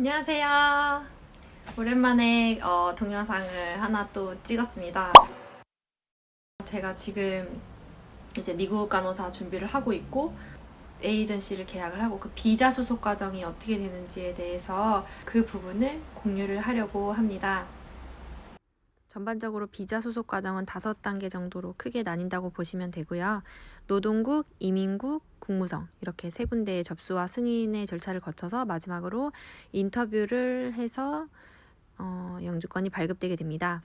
안녕하세요. 오랜만에 동영상을 하나 또 찍었습니다. 제가 지금 이제 미국 간호사 준비를 하고 있고 에이전시를 계약을 하고 그 비자 수속 과정이 어떻게 되는지에 대해서 그 부분을 공유를 하려고 합니다. 전반적으로 비자 수속 과정은 5단계 정도로 크게 나뉜다고 보시면 되고요. 노동국, 이민국, 국무성 이렇게 3군데의 접수와 승인의 절차를 거쳐서 마지막으로 인터뷰를 해서 영주권이 발급되게 됩니다.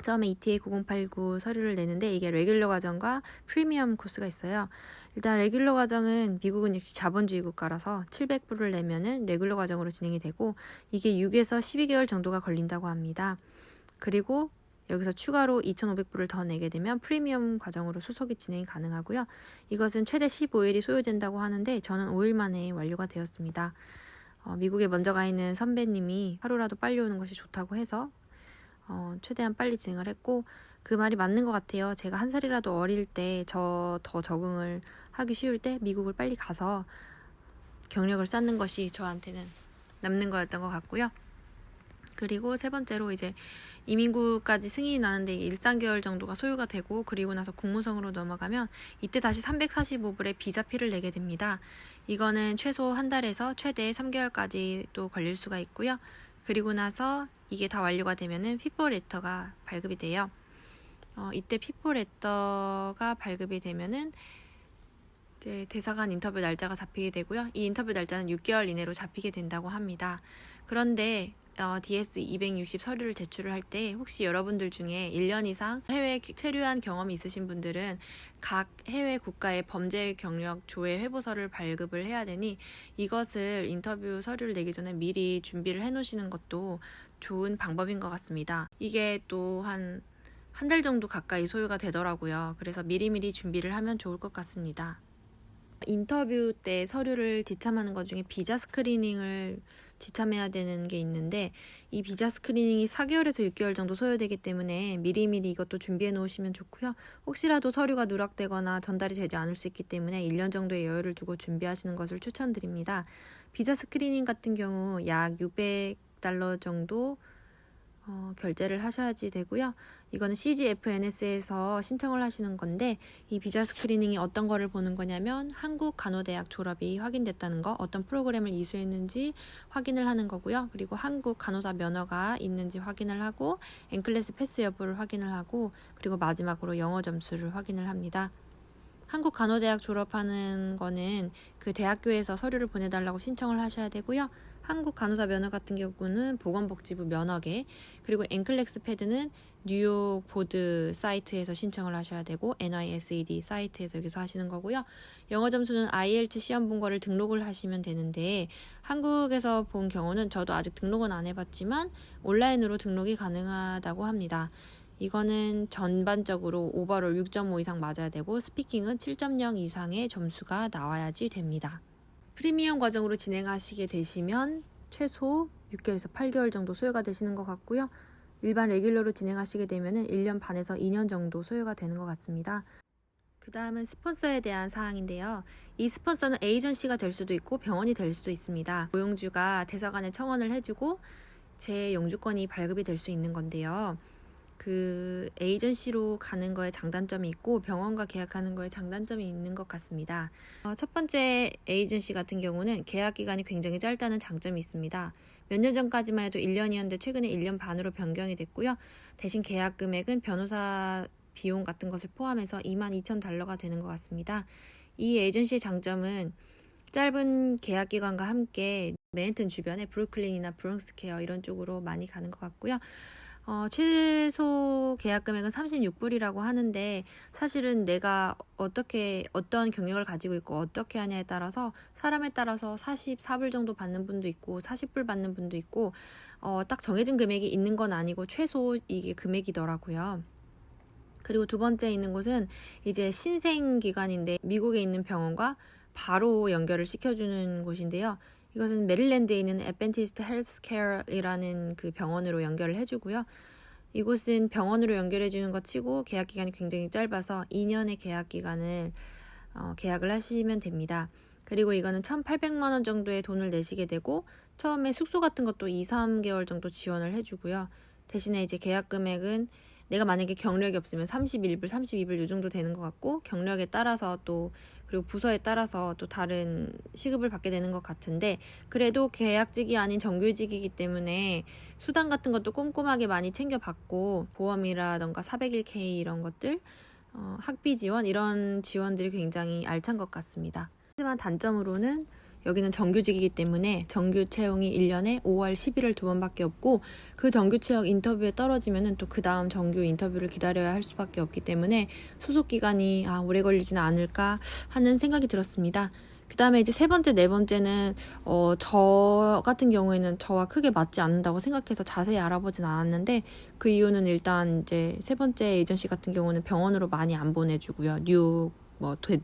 처음에 ETA 9089 서류를 내는데 이게 레귤러 과정과 프리미엄 코스가 있어요. 일단 레귤러 과정은 미국은 역시 자본주의 국가라서 700불을 내면은 레귤러 과정으로 진행이 되고 이게 6에서 12개월 정도가 걸린다고 합니다. 그리고 여기서 추가로 2,500불을 더 내게 되면 프리미엄 과정으로 수속이 진행이 가능하고요. 이것은 최대 15일이 소요된다고 하는데 저는 5일 만에 완료가 되었습니다. 미국에 먼저 가 있는 선배님이 하루라도 빨리 오는 것이 좋다고 해서 최대한 빨리 진행을 했고 그 말이 맞는 것 같아요. 제가 한 살이라도 어릴 때 더 적응을 하기 쉬울 때 미국을 빨리 가서 경력을 쌓는 것이 저한테는 남는 거였던 것 같고요. 그리고 세 번째로 이제 이민국까지 승인이 나는데 1~3개월 정도가 소요가 되고 그리고 나서 국무성으로 넘어가면 이때 다시 345불의 비자피를 내게 됩니다. 이거는 최소 한 달에서 최대 3개월까지도 걸릴 수가 있고요. 그리고 나서 이게 다 완료가 되면은 피포 레터가 발급이 돼요. 이때 피포 레터가 발급이 되면은 이제 대사관 인터뷰 날짜가 잡히게 되고요. 이 인터뷰 날짜는 6개월 이내로 잡히게 된다고 합니다. 그런데 DS-260 서류를 제출을 할 때 혹시 여러분들 중에 1년 이상 해외에 체류한 경험이 있으신 분들은 각 해외 국가의 범죄 경력 조회 회보서를 발급을 해야 되니 이것을 인터뷰 서류를 내기 전에 미리 준비를 해 놓으시는 것도 좋은 방법인 것 같습니다. 이게 또 한 달 정도 가까이 소요가 되더라고요. 그래서 미리미리 준비를 하면 좋을 것 같습니다. 인터뷰 때 서류를 지참하는 것 중에 비자 스크리닝을 지참해야 되는 게 있는데 이 비자 스크리닝이 4개월에서 6개월 정도 소요되기 때문에 미리미리 이것도 준비해 놓으시면 좋고요. 혹시라도 서류가 누락되거나 전달이 되지 않을 수 있기 때문에 1년 정도의 여유를 두고 준비하시는 것을 추천드립니다. 비자 스크리닝 같은 경우 약 $600 정도 결제를 하셔야지 되고요. 이거는 CGFNS에서 신청을 하시는 건데 이 비자 스크리닝이 어떤 거를 보는 거냐면 한국 간호대학 졸업이 확인됐다는 거, 어떤 프로그램을 이수했는지 확인을 하는 거고요. 그리고 한국 간호사 면허가 있는지 확인을 하고 N클래스 패스 여부를 확인을 하고 그리고 마지막으로 영어 점수를 확인을 합니다. 한국 간호대학 졸업하는 거는 그 대학교에서 서류를 보내달라고 신청을 하셔야 되고요. 한국 간호사 면허 같은 경우는 보건복지부 면허계, 그리고 N클래스 패드는 뉴욕 보드 사이트에서 신청을 하셔야 되고 NISED 사이트에서 여기서 하시는 거고요. 영어 점수는 IELTS 시험 본 거를 등록을 하시면 되는데 한국에서 본 경우는 저도 아직 등록은 안 해봤지만 온라인으로 등록이 가능하다고 합니다. 이거는 전반적으로 오버롤 6.5 이상 맞아야 되고 스피킹은 7.0 이상의 점수가 나와야지 됩니다. 프리미엄 과정으로 진행하시게 되시면 최소 6개월에서 8개월 정도 소요가 되시는 것 같고요. 일반 레귤러로 진행하시게 되면 1년 반에서 2년 정도 소요가 되는 것 같습니다. 그 다음은 스폰서에 대한 사항인데요. 이 스폰서는 에이전시가 될 수도 있고 병원이 될 수도 있습니다. 고용주가 대사관에 청원을 해주고 제 영주권이 발급이 될 수 있는 건데요. 그 에이전시로 가는 거에 장단점이 있고 병원과 계약하는 거에 장단점이 있는 것 같습니다. 첫 번째 에이전시 같은 경우는 계약 기간이 굉장히 짧다는 장점이 있습니다. 몇 년 전까지만 해도 1년이었는데 최근에 1년 반으로 변경이 됐고요. 대신 계약 금액은 변호사 비용 같은 것을 포함해서 $22,000가 되는 것 같습니다. 이 에이전시의 장점은 짧은 계약 기간과 함께 맨해튼 주변에 브루클린이나 브롱스케어 이런 쪽으로 많이 가는 것 같고요. 최소 계약 금액은 36불이라고 하는데 사실은 내가 어떤 경력을 가지고 있고 어떻게 하냐에 따라서 사람에 따라서 44불 정도 받는 분도 있고 40불 받는 분도 있고 딱 정해진 금액이 있는 건 아니고 최소 이게 금액이더라고요. 그리고 두 번째 있는 곳은 이제 신생 기관인데 미국에 있는 병원과 바로 연결을 시켜주는 곳인데요. 이것은 메릴랜드에 있는 애드벤티스트 헬스케어이라는 그 병원으로 연결을 해주고요. 이곳은 병원으로 연결해주는 것 치고 계약 기간이 굉장히 짧아서 2년의 계약 기간을 계약을 하시면 됩니다. 그리고 이거는 1,800만 원 정도의 돈을 내시게 되고 처음에 숙소 같은 것도 2, 3개월 정도 지원을 해주고요. 대신에 이제 계약 금액은 내가 만약에 경력이 없으면 31불, 32불 이 정도 되는 것 같고, 경력에 따라서 또 그리고 부서에 따라서 또 다른 시급을 받게 되는 것 같은데, 그래도 계약직이 아닌 정규직이기 때문에 수당 같은 것도 꼼꼼하게 많이 챙겨받고, 보험이라던가 401k 이런 것들, 학비 지원 이런 지원들이 굉장히 알찬 것 같습니다. 하지만 단점으로는 여기는 정규직이기 때문에 정규 채용이 1년에 5월 10일을 2번밖에 없고, 그 정규 채용 인터뷰에 떨어지면은 또 그 다음 정규 인터뷰를 기다려야 할 수밖에 없기 때문에 소속 기간이 오래 걸리지는 않을까 하는 생각이 들었습니다. 그 다음에 이제 세 번째, 네 번째는 저 같은 경우에는 저와 크게 맞지 않는다고 생각해서 자세히 알아보진 않았는데, 그 이유는 일단 이제 세 번째 에이전시 같은 경우는 병원으로 많이 안 보내주고요. 뉴욕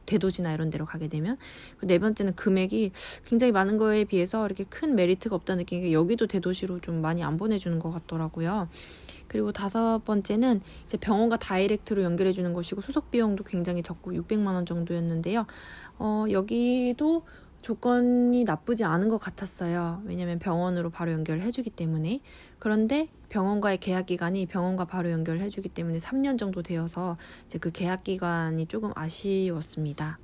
대도시나 이런 데로 가게 되면. 네 번째는 금액이 굉장히 많은 거에 비해서 이렇게 큰 메리트가 없다는 느끼는 게, 여기도 대도시로 좀 많이 안 보내주는 것 같더라고요. 그리고 다섯 번째는 이제 병원과 다이렉트로 연결해 주는 것이고, 수속 비용도 굉장히 적고 600만 원 정도였는데요. 여기도 조건이 나쁘지 않은 것 같았어요. 왜냐면 병원으로 바로 연결을 해주기 때문에. 그런데 병원과의 계약 기간이 병원과 바로 연결을 해주기 때문에 3년 정도 되어서 이제 그 계약 기간이 조금 아쉬웠습니다.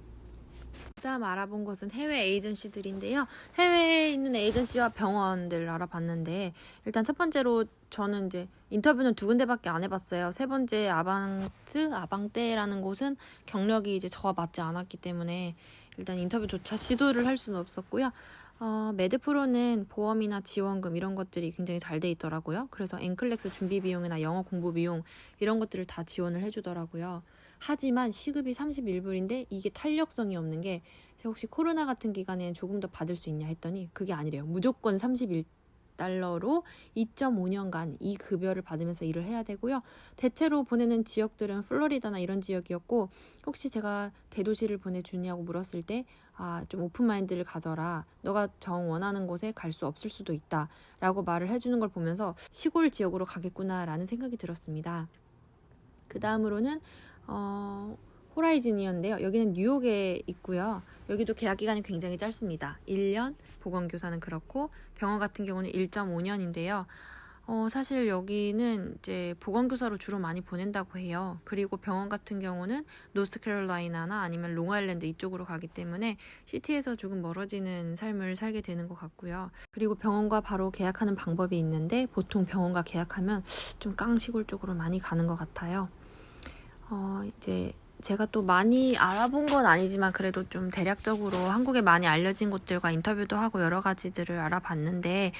그다음 알아본 것은 해외 에이전시들인데요. 해외에 있는 에이전시와 병원들을 알아봤는데, 일단 첫 번째로 저는 이제 인터뷰는 2군데밖에 안 해봤어요. 세 번째 아방떼라는 곳은 경력이 이제 저와 맞지 않았기 때문에 일단 인터뷰조차 시도를 할 수는 없었고요. 매드프로는 보험이나 지원금 이런 것들이 굉장히 잘 돼 있더라고요. 그래서 앵클렉스 준비 비용이나 영어 공부 비용 이런 것들을 다 지원을 해주더라고요. 하지만 시급이 31불인데 이게 탄력성이 없는 게, 제가 혹시 코로나 같은 기간에 조금 더 받을 수 있냐 했더니 그게 아니래요. 무조건 31달러로 2.5년간 이 급여를 받으면서 일을 해야 되고요. 대체로 보내는 지역들은 플로리다나 이런 지역이었고, 혹시 제가 대도시를 보내주냐고 물었을 때 좀 오픈마인드를 가져라. 너가 정 원하는 곳에 갈 수 없을 수도 있다 라고 말을 해주는 걸 보면서 시골 지역으로 가겠구나 라는 생각이 들었습니다. 그 다음으로는 호라이즌이었는데요. 여기는 뉴욕에 있고요. 여기도 계약 기간이 굉장히 짧습니다. 1년, 보건교사는 그렇고 병원 같은 경우는 1.5년인데요. 사실 여기는 이제 보건교사로 주로 많이 보낸다고 해요. 그리고 병원 같은 경우는 노스캐롤라이나나 아니면 롱아일랜드 이쪽으로 가기 때문에 시티에서 조금 멀어지는 삶을 살게 되는 것 같고요. 그리고 병원과 바로 계약하는 방법이 있는데, 보통 병원과 계약하면 좀 깡시골 쪽으로 많이 가는 것 같아요. 이제 제가 또 많이 알아본 건 아니지만 그래도 좀 대략적으로 한국에 많이 알려진 곳들과 인터뷰도 하고 여러 가지들을 알아봤는데,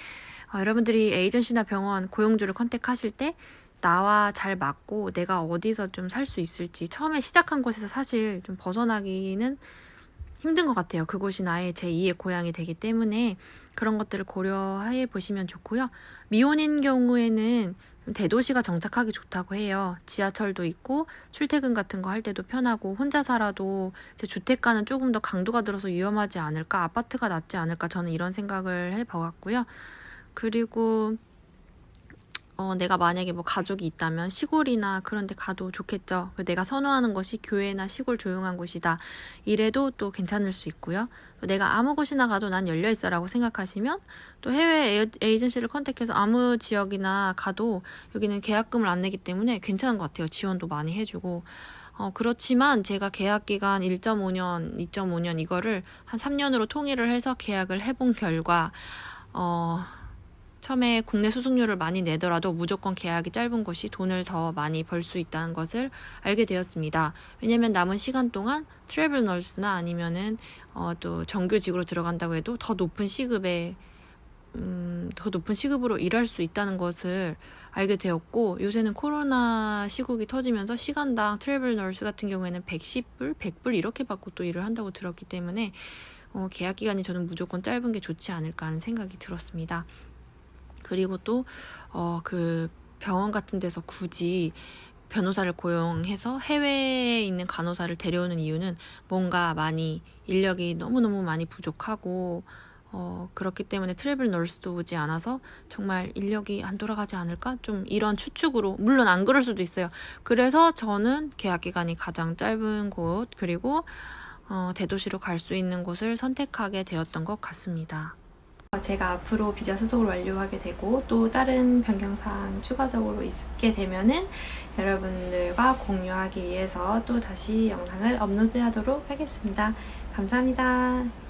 여러분들이 에이전시나 병원 고용주를 컨택하실 때 나와 잘 맞고 내가 어디서 좀 살 수 있을지, 처음에 시작한 곳에서 사실 좀 벗어나기는 힘든 것 같아요. 그곳이 나의 제2의 고향이 되기 때문에 그런 것들을 고려해 보시면 좋고요. 미혼인 경우에는 대도시가 정착하기 좋다고 해요. 지하철도 있고 출퇴근 같은 거 할 때도 편하고, 혼자 살아도 제 주택가는 조금 더 강도가 들어서 위험하지 않을까, 아파트가 낫지 않을까, 저는 이런 생각을 해봐왔고요. 그리고 내가 만약에 뭐 가족이 있다면 시골이나 그런 데 가도 좋겠죠. 내가 선호하는 것이 교회나 시골 조용한 곳이다, 이래도 또 괜찮을 수 있고요. 또 내가 아무 곳이나 가도 난 열려있어 라고 생각하시면 또 해외 에이전시를 컨택해서 아무 지역이나 가도 여기는 계약금을 안 내기 때문에 괜찮은 것 같아요. 지원도 많이 해주고. 그렇지만 제가 계약 기간 1.5년, 2.5년 이거를 한 3년으로 통일을 해서 계약을 해본 결과 처음에 국내 수속료를 많이 내더라도 무조건 계약이 짧은 곳이 돈을 더 많이 벌 수 있다는 것을 알게 되었습니다. 왜냐면 남은 시간 동안 트래블 널스나 아니면은 또 정규직으로 들어간다고 해도 더 높은 시급으로 일할 수 있다는 것을 알게 되었고, 요새는 코로나 시국이 터지면서 시간당 트래블 널스 같은 경우에는 110불, 100불 이렇게 받고 또 일을 한다고 들었기 때문에 계약 기간이 저는 무조건 짧은 게 좋지 않을까 하는 생각이 들었습니다. 그리고 또 그 병원 같은 데서 굳이 변호사를 고용해서 해외에 있는 간호사를 데려오는 이유는 뭔가 많이 인력이 너무너무 많이 부족하고 그렇기 때문에 트래블 널스도 오지 않아서 정말 인력이 안 돌아가지 않을까? 좀 이런 추측으로, 물론 안 그럴 수도 있어요. 그래서 저는 계약 기간이 가장 짧은 곳, 그리고 대도시로 갈 수 있는 곳을 선택하게 되었던 것 같습니다. 제가 앞으로 비자 수속을 완료하게 되고 또 다른 변경사항 추가적으로 있게 되면은 여러분들과 공유하기 위해서 또 다시 영상을 업로드하도록 하겠습니다. 감사합니다.